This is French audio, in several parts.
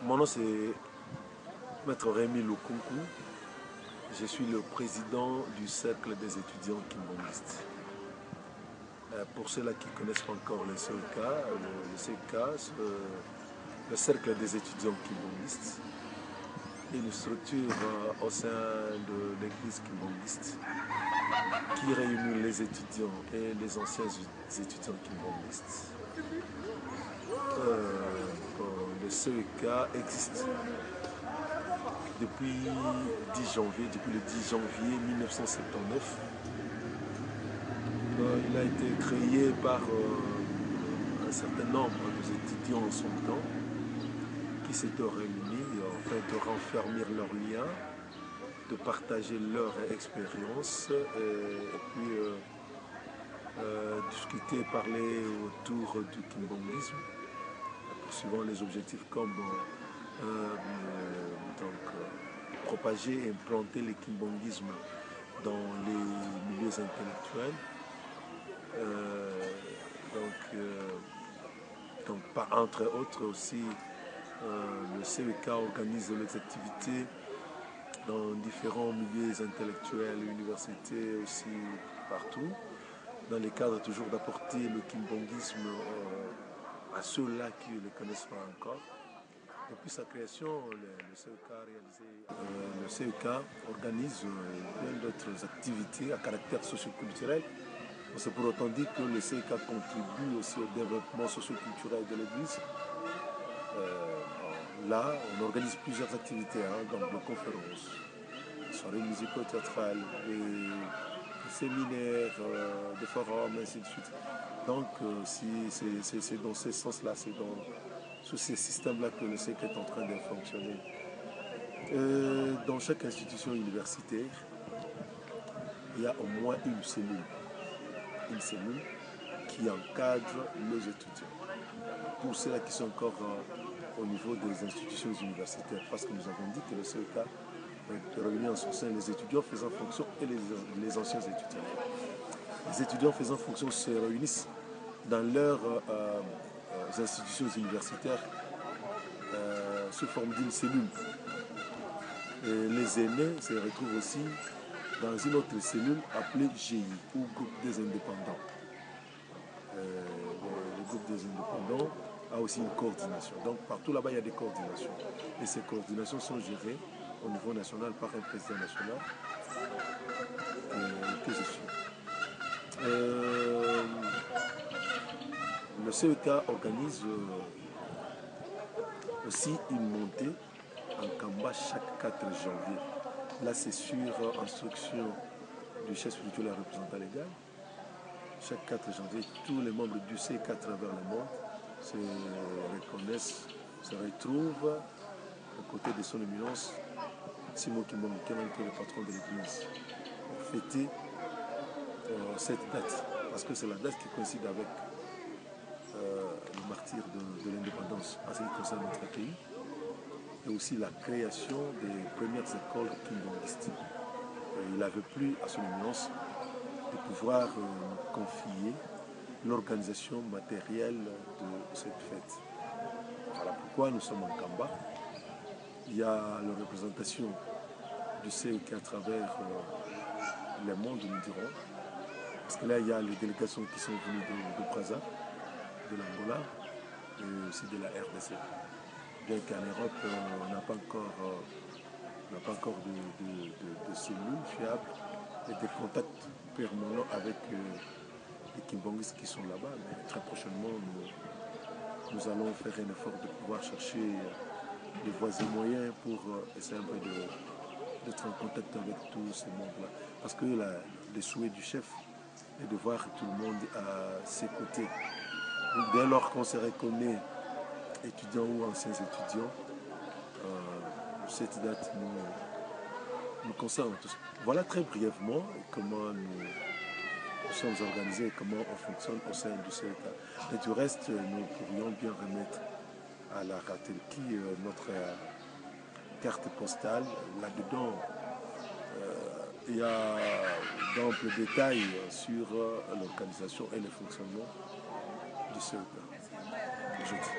Mon nom c'est Maître Rémi Lukunku. Je suis le président du Cercle des étudiants kimbongistes. Pour ceux-là qui ne connaissent pas encore le CEK, le Cercle des étudiants kimbongistes, est une structure au sein de l'église kimbongiste qui réunit les étudiants et les anciens étudiants kimbongistes. Le CEK existe depuis le 10 janvier 1979. Il a été créé par un certain nombre d'étudiants en son temps qui s'étaient réunis afin de renfermir leurs liens, de partager leur expérience et puis discuter, parler autour du kimbongisme, poursuivant les objectifs comme propager et implanter le kimbongisme dans les milieux intellectuels. Entre autres aussi, le CEK organise les activités dans différents milieux intellectuels, universités aussi partout, dans le cadre toujours d'apporter le kimbongisme à ceux-là qui ne le connaissent pas encore. Depuis sa création, le CEK organise plein d'autres activités à caractère socioculturel. C'est pour autant dire que le CEK contribue aussi au développement socioculturel de l'Église. Là, on organise plusieurs activités, donc des conférences, des soirées musico-théâtrales, des séminaires, des forums, ainsi de suite. Donc, c'est dans ce sens-là, c'est dans sous ces systèmes-là que le CEK est en train de fonctionner. Dans chaque institution universitaire, il y a au moins une cellule qui encadre les étudiants. Pour ceux-là qui sont encore au niveau des institutions universitaires, parce que nous avons dit que le CEK réunit en son sein les étudiants faisant fonction et les anciens étudiants. Les étudiants faisant fonction se réunissent dans leurs institutions universitaires sous forme d'une cellule. Et les aînés se retrouvent aussi dans une autre cellule appelée GI, ou groupe des indépendants. Le groupe des indépendants a aussi une coordination. Donc partout là-bas, il y a des coordinations. Et ces coordinations sont gérées au niveau national par un président national que je suis. Le CEK organise aussi une montée en Kamba chaque 4 janvier. Là, c'est sur instruction du chef spirituel et représentant légal. Chaque 4 janvier, tous les membres du CEK à travers le monde se reconnaissent, se retrouvent aux côtés de son éminence, Simon Kimbongi, qui est le patron de l'Église, pour fêter cette date. Parce que c'est la date qui coïncide avec le martyre de l'indépendance en ce qui concerne notre pays, et aussi la création des premières écoles kimbongistes. Il avait plu à son éminence de pouvoir confier l'organisation matérielle de cette fête. Voilà pourquoi nous sommes en Kamba. Il y a la représentation du CEK à travers le monde, nous dirons. Parce que là, il y a les délégations qui sont venues de Brazza, de l'Angola et aussi de la RDC. Bien qu'en Europe, on n'a pas encore de cellules fiables et des contacts permanents avec les kimbongistes qui sont là-bas. Mais très prochainement, nous allons faire un effort de pouvoir chercher les voies et moyens pour essayer un peu d'être en contact avec tous ces membres-là. Parce que le souhait du chef est de voir tout le monde à ses côtés. Donc, dès lors qu'on se reconnaît étudiants ou anciens étudiants, cette date nous concerne tous. Voilà très brièvement comment nous sommes organisés et comment on fonctionne au sein du CEK. Et du reste, nous pourrions bien remettre à la Ratelki notre carte postale. Là-dedans, il y a d'amples détails sur l'organisation et le fonctionnement du CEK. Je dis.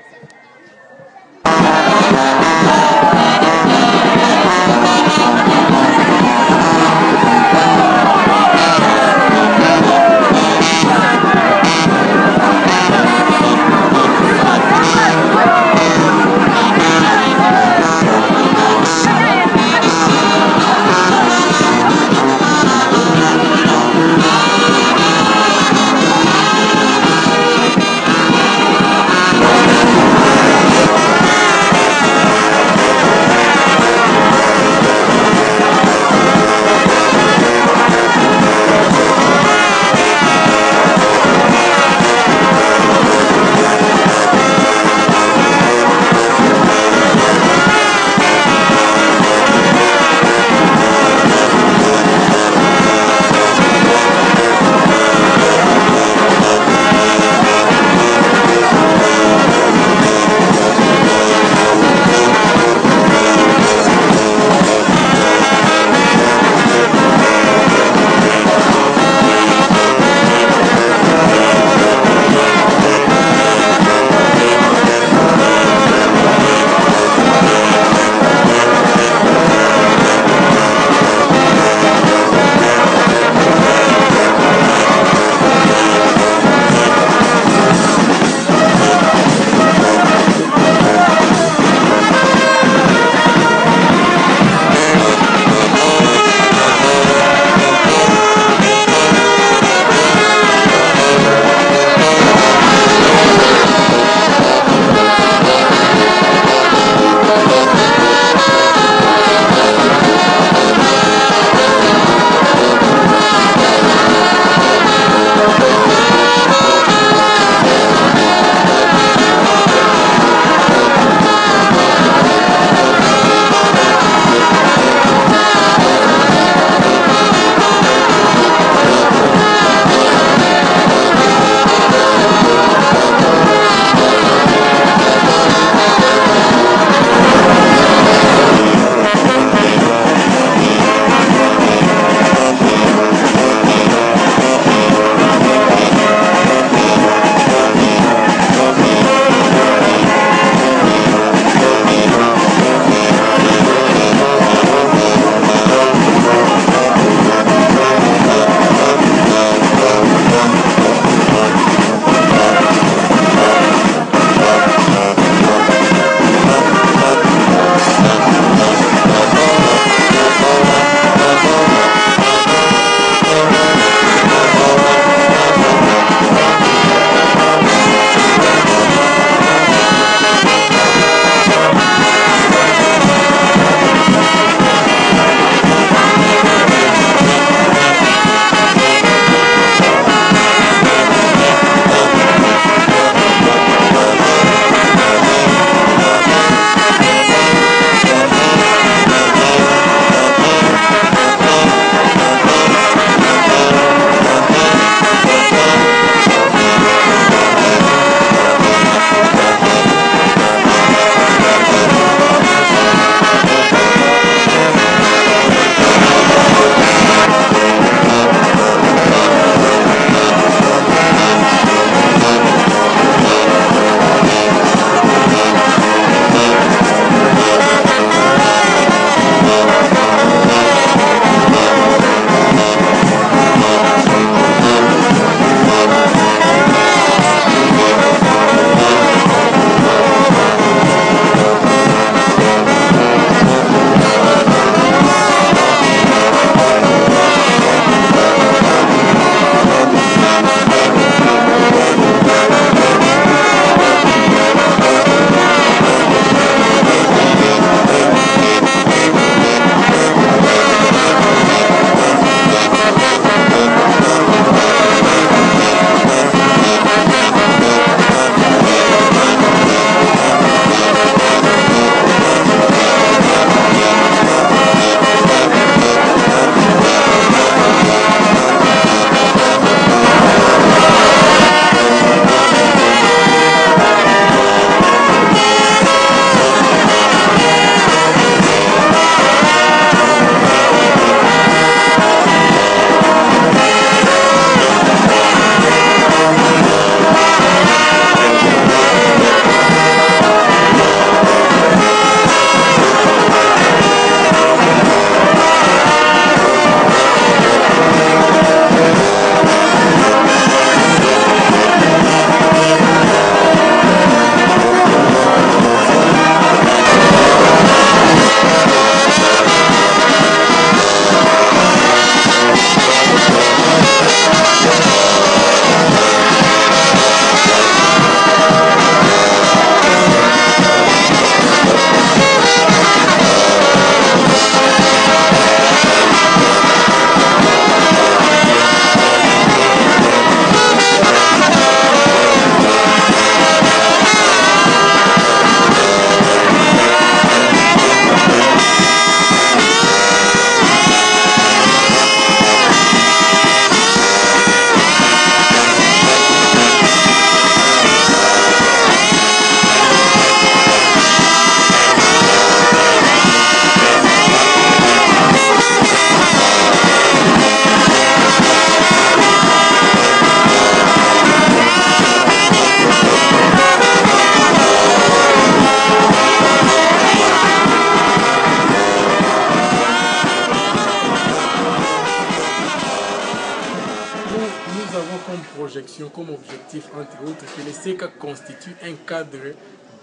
avons comme projection, comme objectif, entre autres, que le CECA constitue un cadre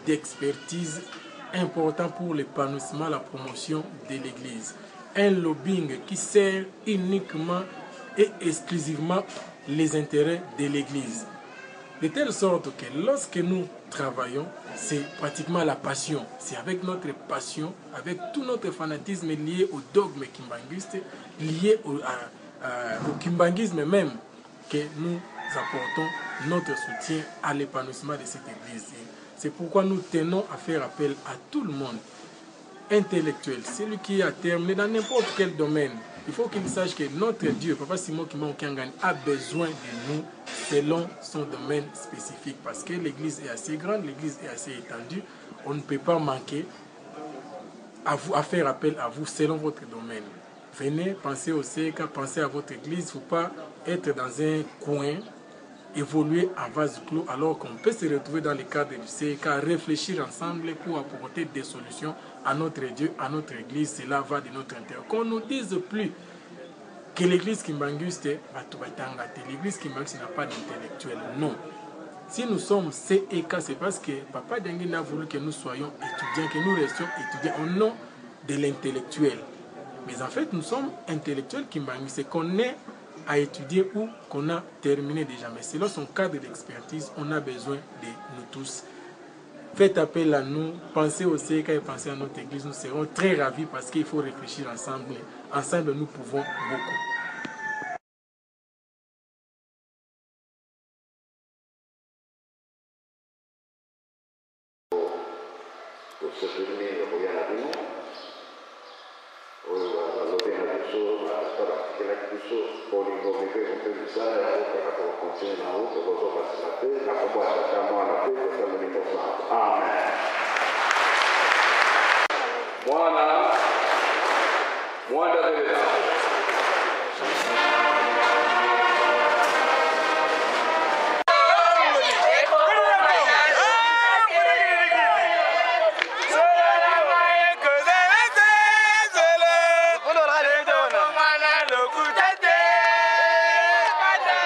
d'expertise important pour l'épanouissement, la promotion de l'Église. Un lobbying qui sert uniquement et exclusivement les intérêts de l'Église. De telle sorte que lorsque nous travaillons, c'est pratiquement la passion. C'est avec notre passion, avec tout notre fanatisme lié au dogme kimbanguiste, lié au kimbanguisme même, que nous apportons notre soutien à l'épanouissement de cette Église. C'est pourquoi nous tenons à faire appel à tout le monde, intellectuel, celui qui a terminé dans n'importe quel domaine. Il faut qu'il sache que notre Dieu, Papa Simon Kimbangu Kyangani, a besoin de nous selon son domaine spécifique. Parce que l'Église est assez grande, l'Église est assez étendue. On ne peut pas manquer à faire appel à vous selon votre domaine. Venez, pensez au CECA, pensez à votre Église. Il ne faut pas être dans un coin, évoluer en vase clos, alors qu'on peut se retrouver dans le cadre du CECA, réfléchir ensemble pour apporter des solutions à notre Dieu, à notre Église. Cela va de notre intérieur. Qu'on ne nous dise plus que l'Église kimbanguiste, l'Église kimbanguiste n'a pas d'intellectuel. Non. Si nous sommes CECA, c'est parce que Papa Dengue a voulu que nous soyons étudiants, que nous restions étudiants au nom de l'intellectuel. Mais en fait, nous sommes intellectuels kimbanguistes. C'est qu'on est à étudier ou qu'on a terminé déjà. Mais selon son cadre d'expertise, on a besoin de nous tous. Faites appel à nous, pensez au CECA et pensez à notre Église. Nous serons très ravis parce qu'il faut réfléchir ensemble. Ensemble, nous pouvons beaucoup.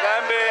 Gambe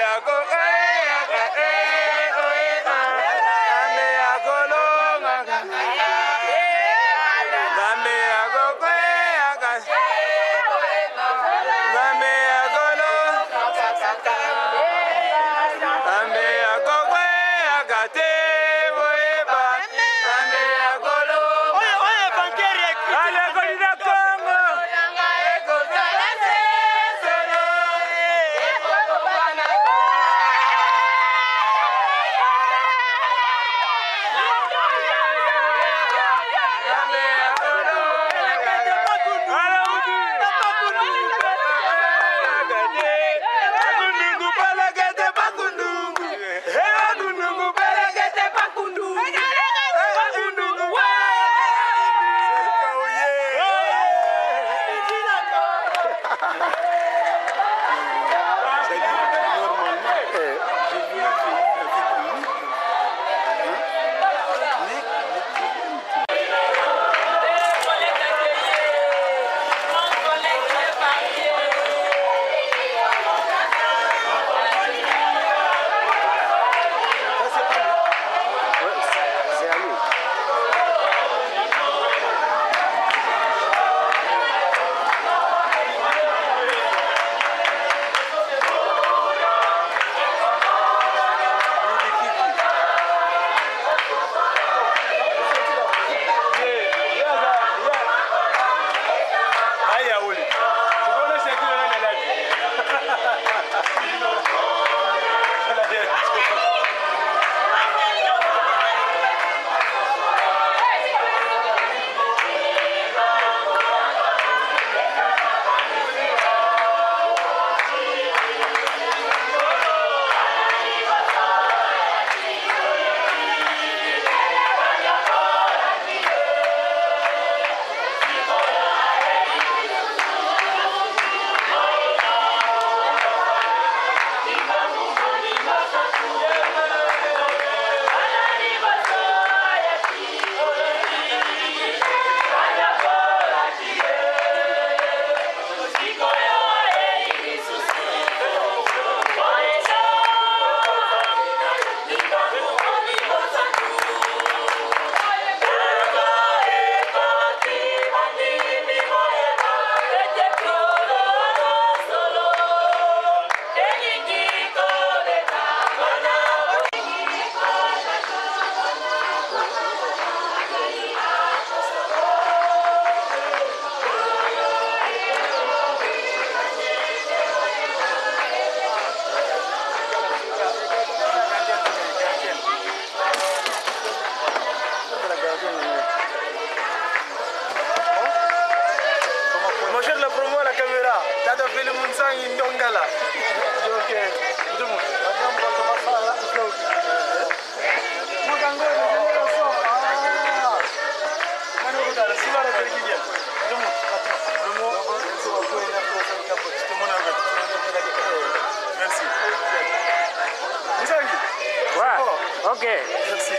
Ok, merci.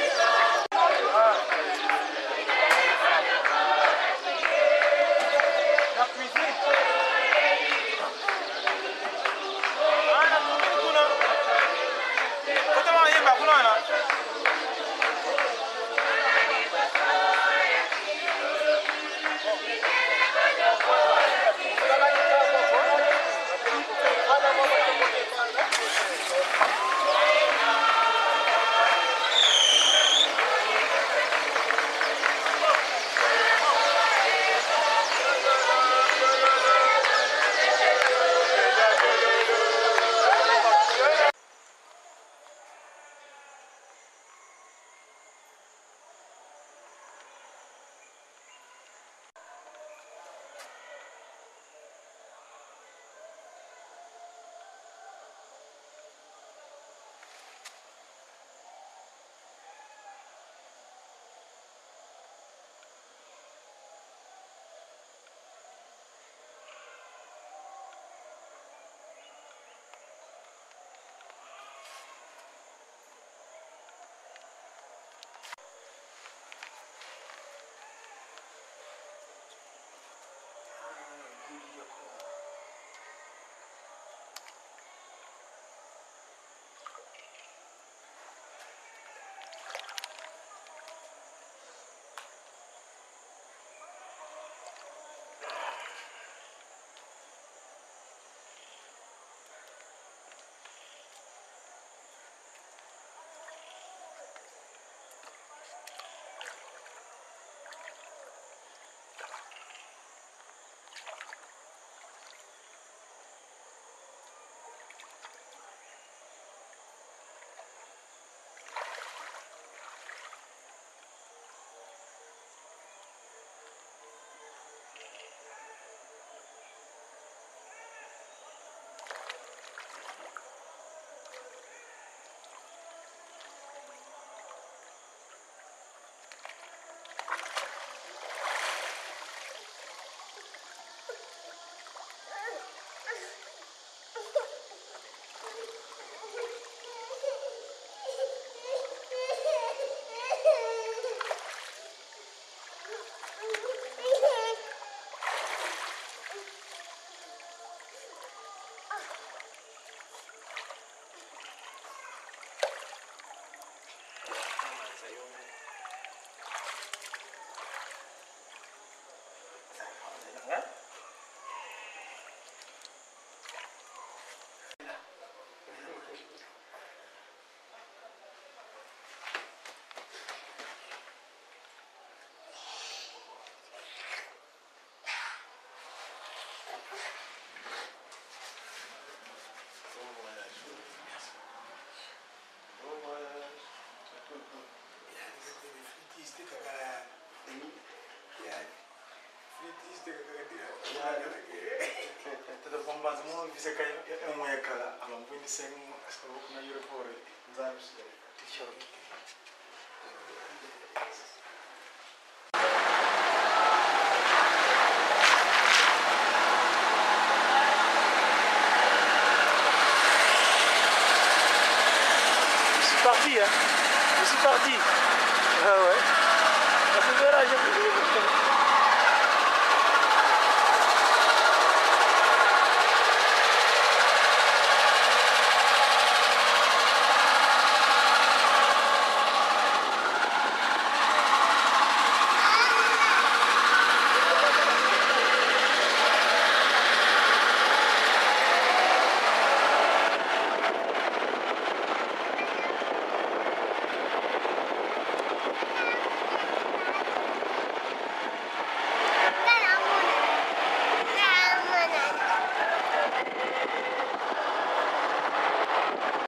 La cuisine. Bisa kayak yang mau ya kala, alam pun ini saya mau sekarang kuna Europore, jangan sih, t-shirt. Je suis parti, hein. Je suis parti. Ah ouais. Ça se verra, j'ai